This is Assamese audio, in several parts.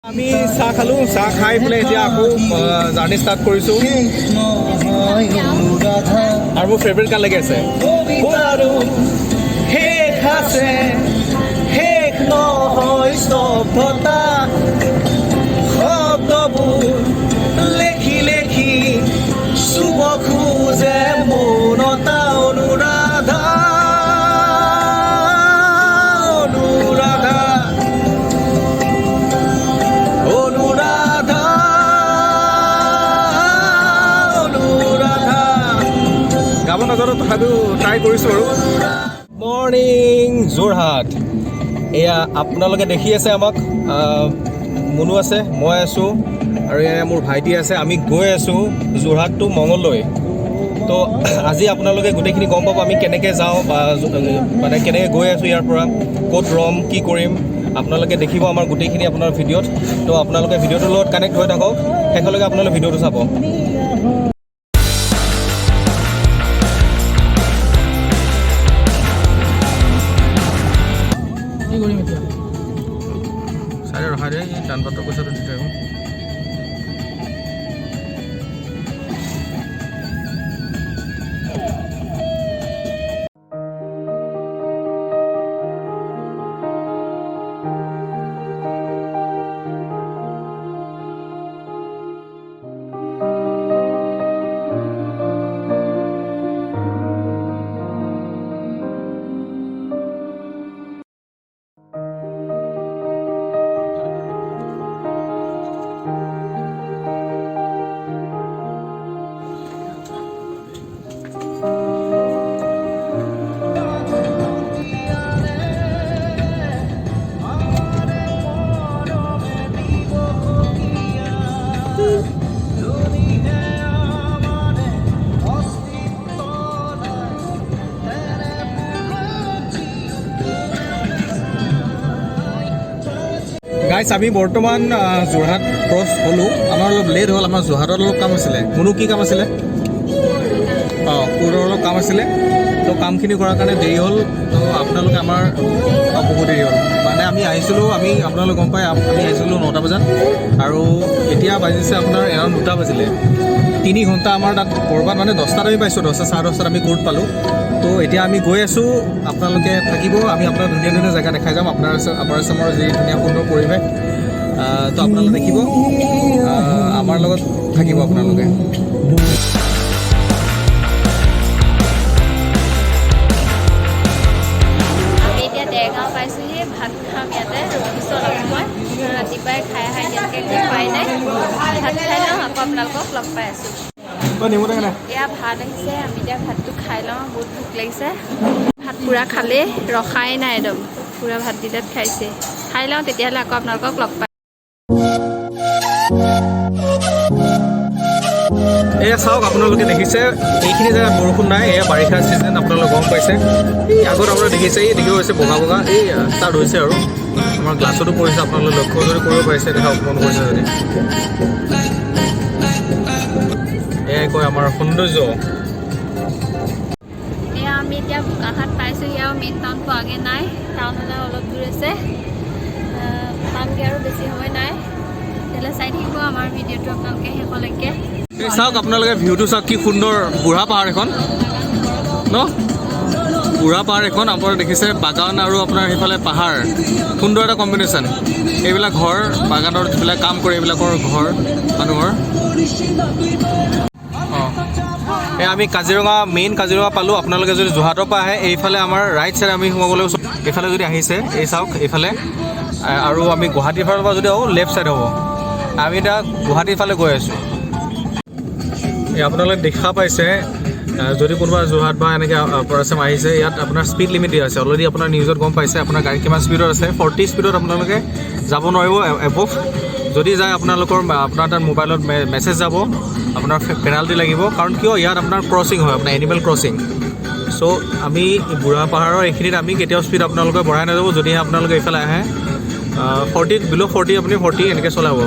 আমি চাহ খালোঁ, চাহ খাই পেলাই এতিয়া আকৌ জাৰ্ণি ষ্টাৰ্ট কৰিছোঁ আৰু মোৰ ফেভৰেট গান লাগি আছে। শেষ আছে, শেষ নহয় স্তব্ধতা, শব্দবোৰ লেখি লেখি চুব খোজে মৌনতা। অনুৰাধা অনুৰাধা অনুৰাধা অনুৰাধা গাব নাজানো, তথাপিও ট্ৰাই কৰিছোঁ আৰু। মৰ্ণিং যোৰহাট, এয়া আপোনালোকে দেখি আছে আমাক, মুনু আছে, মই আছোঁ আৰু এয়া মোৰ ভাইটি আছে। আমি গৈ আছোঁ যোৰহাট টু মঙলদৈ। তো আজি আপোনালোকে গোটেইখিনি গম পাব আমি কেনেকৈ যাওঁ বা মানে কেনেকৈ গৈ আছোঁ, ইয়াৰ পৰা ক'ত ৰম, কি কৰিম, আপোনালোকে দেখিব আমাৰ গোটেইখিনি আপোনাৰ ভিডিঅ'ত। তো আপোনালোকে ভিডিঅ'টোৰ লগত কানেক্ট হৈ থাকক, শেষলৈকে আপোনালোকে ভিডিঅ'টো চাব। চাই ৰখা দিয়ে, এই দান পাত্ৰ পইচাটো দি থাকোঁ। গাইছ, আমি বৰ্তমান যোৰহাট ক্ৰছ হ'লোঁ। আমাৰ অলপ লেট হ'ল, আমাৰ যোৰহাটত অলপ কাম আছিলে। কোনো কি কাম আছিলে? কোৰৰ অলপ কাম আছিলে। তো কামখিনি কৰাৰ কাৰণে দেৰি হ'ল। তো আপোনালোকে আমাৰ বহুত দেৰি হ'ল, মানে আমি আহিছিলোঁ, আপোনালোকে গম পায়, আমি আহিছিলোঁ 9টা বজাত আৰু এতিয়া বাজিছে আপোনাৰ এৰাউণ্ড 2টা বাজিলে। 3 ঘণ্টা আমাৰ তাত ক'ৰবাত, মানে 10টাত আমি পাইছোঁ, 10টা চাৰে 10টাত আমি কোৰ্ট পালোঁ। তো এতিয়া আমি গৈ আছোঁ, আপোনালোকে থাকিব, আমি আপোনাৰ ধুনীয়া ধুনীয়া জেগা দেখাই যাম। আপাৰ আছামৰ যি ধুনীয়া সুন্দৰ পৰিৱেশ, তো আপোনালোকে দেখিব, আমাৰ লগত থাকিব আপোনালোকে। আমি এতিয়া দেৰগাঁও পাইছোঁহি, ভাত খাম ইয়াতে, ৰখিছোঁ অলপ সময়। ৰাতিপুৱাই খাই আহাই এতিয়ালৈকে একো খোৱাই নাই, ভাত খাই লওঁ, আকৌ আপোনালোকক লগ পাই আছোঁ। এয়া ভাত আহিছে, আমি এতিয়া ভাতটো খাই লওঁ, বহুত ভোক লাগিছে। ভাত পূৰা খালেই, ৰখাই নাই, একদম পূৰা ভাত দিলে খাইছে। খাই লওঁ, তেতিয়াহ'লে আকৌ আপোনালোকক লগ পাই। এয়া চাওক, আপোনালোকে দেখিছে এইখিনি জেগাত বৰষুণ নাই, এয়া বাৰিষাৰ ছিজন, আপোনালোকে গম পাইছে। এই আগত আপোনালোকে দেখিছে, এই দেখিব হৈছে বগা বগা, এই ষ্টাৰ্ট হৈছে আৰু আমাৰ গ্লাছতো পৰিছে। আপোনালোকে লক্ষ্য যদি কৰিব পাৰিছে, দেখা মন কৰিছে যদি। এয়াই কয় আমাৰ সৌন্দৰ্য। এয়া আমি এতিয়া বোকাখাট পাইছোঁহি আৰু মেইন টাউন পোৱাগৈ নাই, টাউনলৈ অলপ দূৰ আছে, পামগৈ আৰু বেছি সময় নাই। তেতিয়াহ'লে চাই থাকিব আমাৰ ভিডিঅ'টো আপোনালোকে শেষলৈকে। চাওক, আপোনালোকে ভিউটো চাওক, কি সুন্দৰ বুঢ়া পাহাৰ এখন ন, বুঢ়া পাহাৰ এখন আপোনালোকে দেখিছে, বাগান আৰু আপোনাৰ সেইফালে পাহাৰ, সুন্দৰ এটা কম্বিনেশ্যন। এইবিলাক ঘৰ, বাগানৰ যিবিলাক কাম কৰে এইবিলাকৰ ঘৰ মানুহৰ। আমি কাজিৰঙা, মেইন কাজিৰঙা পালোঁ। আপোনালোকে যদি যোৰহাটৰ পৰা আহে, এইফালে আমাৰ ৰাইট ছাইড আমি সোমাবলৈ, এইফালে যদি আহিছে, এই চাওক এইফালে, আৰু আমি গুৱাহাটীৰ ফালৰ পৰা যদি আহোঁ, লেফ্ট ছাইড হ'ব। আমি এতিয়া গুৱাহাটীৰ ফালে গৈ আছোঁ। আপোনালোকে দেখা পাইছে, যদি কোনোবা যোৰহাট বা এনেকৈ আপাৰ আহিছে, ইয়াত আপোনাৰ স্পীড লিমিট দিয়া আছে। অলৰেডি আপোনাৰ নিউজত গম পাইছে, আপোনাৰ গাড়ী কিমান স্পীডত আছে। 40 স্পীডত আপোনালোকে যাব নোৱাৰিব এবভ। যদি যায় আপোনালোকৰ, আপোনাৰ তাত মোবাইলত মেছেজ যাব, আপোনাৰ পেনাল্টি লাগিব। কাৰণ কিয়, ইয়াত আপোনাৰ ক্ৰচিং হয়, আপোনাৰ এনিমেল ক্ৰচিং। চ' আমি বুঢ়া পাহাৰৰ এইখিনিত আমি কেতিয়াও স্পীড আপোনালোকে বঢ়াই নাযাব। যদিহে আপোনালোকে এইফালে আহে, 40 বিল' 40 আপুনি 40 এনেকৈ চলাব।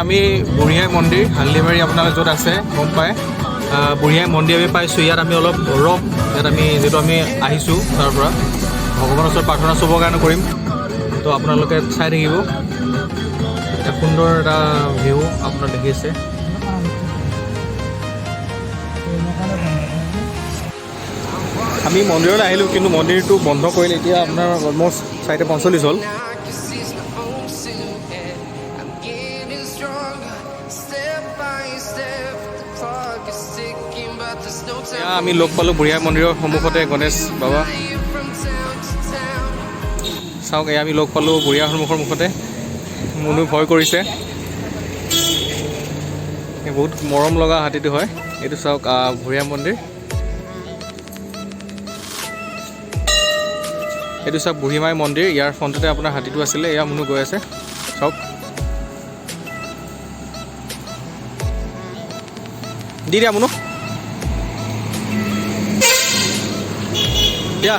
আমি বুঢ়ীআই মন্দিৰ, হালদিবাৰী আপোনালোকে য'ত আছে গম পায়, বুঢ়ীআই মন্দিৰ আমি পাইছোঁ। ইয়াত আমি অলপ ৰম, ইয়াত আমি যিহেতু আমি আহিছোঁ তাৰ পৰা ভগৱানৰ ওচৰত প্ৰাৰ্থনা চবৰ কাৰণে কৰিম। তো আপোনালোকে চাই থাকিব এটা সুন্দৰ এটা ভিউ আপোনাৰ দেখি আছে আমি মন্দিৰলৈ আহিলোঁ কিন্তু মন্দিৰটো বন্ধ কৰিলে এতিয়া আপোনাৰ অলমষ্ট 4:45 হ'ল আমি লগ পালোঁ বুঢ়িয়া মন্দিৰৰ সন্মুখতে গণেশ বাবা চাওক এয়া আমি লগ পালোঁ বুঢ়িয়া সন্মুখৰ মুখতে মুনু ভয় কৰিছে বহুত মৰম লগা হাতীটো হয় এইটো চাওক বুঢ়িয়া মন্দিৰ এইটো চাওক বুঢ়ীমাই মন্দিৰ ইয়াৰ ফ্ৰণ্টতে আপোনাৰ হাতীটো আছিলে এয়া মুনু গৈ আছে চাওক দি দিয়া মুনু দিয়া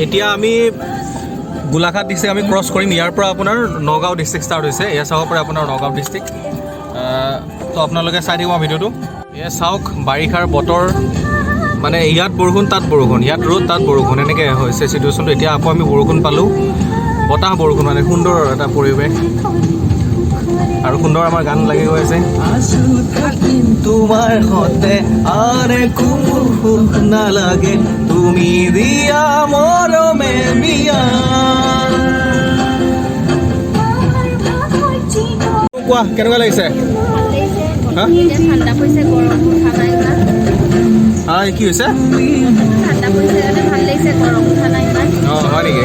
এতিয়া আমি গোলাঘাট ডিষ্ট্ৰিক্ট আমি ক্ৰছ কৰিম ইয়াৰ পৰা আপোনাৰ নগাঁও ডিষ্ট্ৰিক্ট ষ্টাৰ্ট হৈছে এয়া চাব পাৰে আপোনাৰ নগাঁও ডিষ্ট্ৰিক্ট তো আপোনালোকে চাই থাকিব ভিডিঅ'টো এয়া চাওক বাৰিষাৰ বতৰ মানে ইয়াত বৰষুণ তাত বৰষুণ ইয়াত ৰ'দ তাত বৰষুণ এনেকৈ হৈছে চিটুৱেশ্যনটো এতিয়া আকৌ আমি বৰষুণ পালোঁ বতাহ বৰষুণ মানে সুন্দৰ এটা পৰিৱেশ আৰু সুন্দৰ আমাৰ গান লাগি গৈ আছে তোমাৰ সতে আৰে খুব নালাগে তুমি দিয়া মৰমে বিয়া কোৱা কেনেকুৱা লাগিছে ঠাণ্ডা পৰিছে গৰম উঠা নাই ইমান কি হৈছে ঠাণ্ডা পৰিছে কাৰণে ভাল লাগিছে গৰম উঠা নাই ইমান অঁ হয় নেকি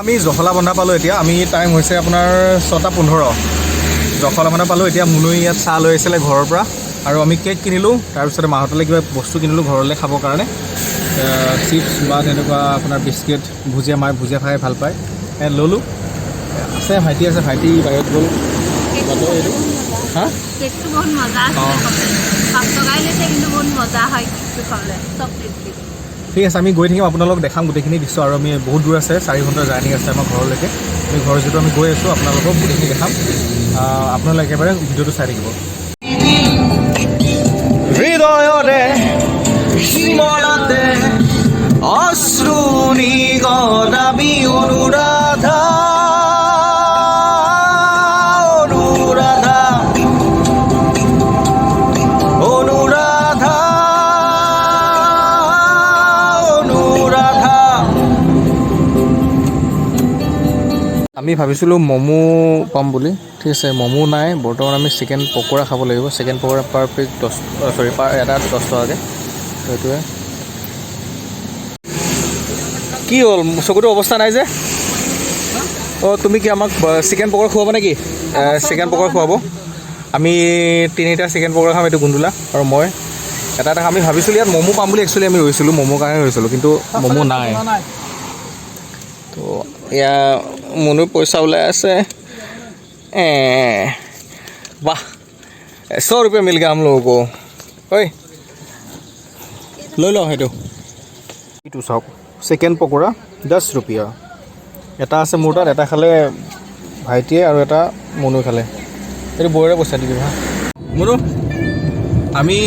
আমি জখলাবন্ধা পালোঁ এতিয়া আমি টাইম হৈছে আপোনাৰ 6:15 জখলাবন্ধা পালোঁ এতিয়া মুনুই ইয়াত চাহ লৈ আহিছিলে ঘৰৰ পৰা আৰু আমি কেক কিনিলোঁ তাৰপিছতে মাহঁতলৈ কিবা বস্তু কিনিলোঁ ঘৰলৈ খাবৰ কাৰণে চিপছ বা তেনেকুৱা আপোনাৰ বিস্কিট ভুজিয়া মায়ে ভুজিয়া খাই ভাল পায় ল'লোঁ আছে ভাইটি আছে ভাইটি বাহিৰত গ'ল এইটো হা কেকটো বহুত মজা আছে 5 টকাই লৈছে কিন্তু বহুত মজা হয় কেকটো খাবলৈ চকলেট কেক ঠিক আছে আমি গৈ থাকিম আপোনালোকক দেখাম গোটেইখিনি দৃশ্য আৰু আমি বহুত দূৰ আছে 4 ঘণ্টাৰ জাৰ্ণি আছে আমাৰ ঘৰলৈকে আমি ঘৰ যিটো আমি গৈ আছোঁ আপোনালোকক গোটেইখিনি দেখাম আপোনালোকে একেবাৰে ভিডিঅ'টো চাই থাকিব হৃদয়ৰে হিমলতে অশ্ৰু নিগৰাবি অনুৰাধা আমি ভাবিছিলোঁ ম'মো পাম বুলি ঠিক আছে ম'মো নাই বৰ্তমান আমি চিকেন পকোৰা খাব লাগিব চিকেন পকোৰা পাৰ পিচ পাৰ এটাত 10 টকাকৈ সেইটোৱে কি হ'ল চকুটো অৱস্থা নাই যে অঁ তুমি কি আমাক চিকেন পকোৰা খুৱাব নেকি চিকেন পকোৰা খুৱাব আমি 3টা চিকেন পকোৰা খাম এইটো গুন্দোলা আৰু মই এটা আমি ভাবিছিলোঁ ইয়াত ম'মো পাম বুলি একচুৱেলি আমি ৰৈছিলোঁ ম'মোৰ কাৰণে ৰৈছিলোঁ কিন্তু ম'মো নাই তো এয়া মুনুৰ পইচা ওলাই আছে वाह 100 रुपये मिल गया हम लोगों को ओए লৈ লওঁ সেইটো এইটো চাওক চিকেন পকোৰা 10 रुपया এটা আছে মোৰ তাত এটা খালে ভাইটিয়ে আৰু এটা মুনু খালে এইটো বৌৰে পইচা দি দিবা মুনু আমি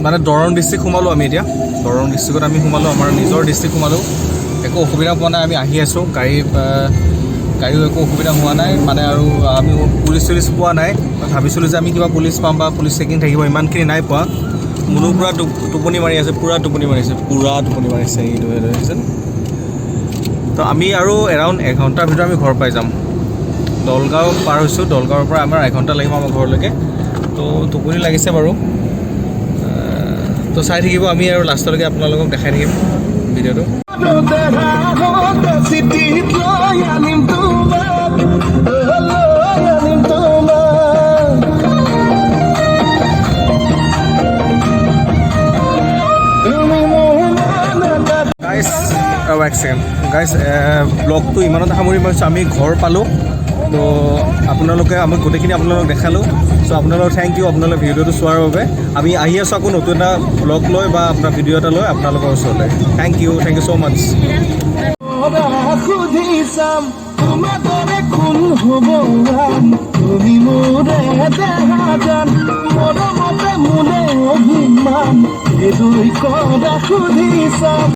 মানে দৰং ডিষ্ট্ৰিক্ট সোমালোঁ আমি এতিয়া দৰং ডিষ্ট্ৰিক্টত আমি সোমালোঁ আমাৰ নিজৰ ডিষ্ট্ৰিক্ট সোমালোঁ একো অসুবিধা পোৱা নাই আমি আহি আছোঁ গাড়ীও একো অসুবিধা হোৱা নাই মানে আৰু আমি পুলিচ চুলিচ পোৱা নাই ভাবিছিলোঁ যে আমি কিবা পুলিচ পাম বা পুলিচ চেকিং থাকিব ইমানখিনি নাই পোৱা মুনু পূৰা টোপনি মাৰি আছে পূৰা টোপনি মাৰিছে এইটো দেখিছেন তো আমি আৰু এৰাউণ্ড 1 ঘণ্টাৰ ভিতৰত আমি ঘৰ পাই যাম দলগাঁও পাৰ হৈছোঁ দলগাঁৱৰ পৰা আমাৰ 1 ঘণ্টা লাগিব আমাৰ ঘৰলৈকে তো টোপনি লাগিছে বাৰু তো চাই থাকিব আমি আৰু লাষ্টলৈকে আপোনালোকক দেখাই থাকিম ভিডিঅ'টো এক ছেকেণ্ড গাইজ ব্লগটো ইমানতে সামৰি মাৰিছোঁ আমি ঘৰ পালোঁ তো আপোনালোকে আমি গোটেইখিনি আপোনালোকক দেখালোঁ চ' আপোনালোকক থেংক ইউ আপোনালোকে ভিডিঅ'টো চোৱাৰ বাবে আমি আহি আছোঁ আকৌ নতুন এটা ব্লগ লৈ বা আপোনাৰ ভিডিঅ' এটা লৈ আপোনালোকৰ ওচৰলৈ থেংক ইউ ছ' মাছ তুমি মোৰে দেহাজান মৰমতে মোলে অভিমান এই দুই কৰা সুধি চাম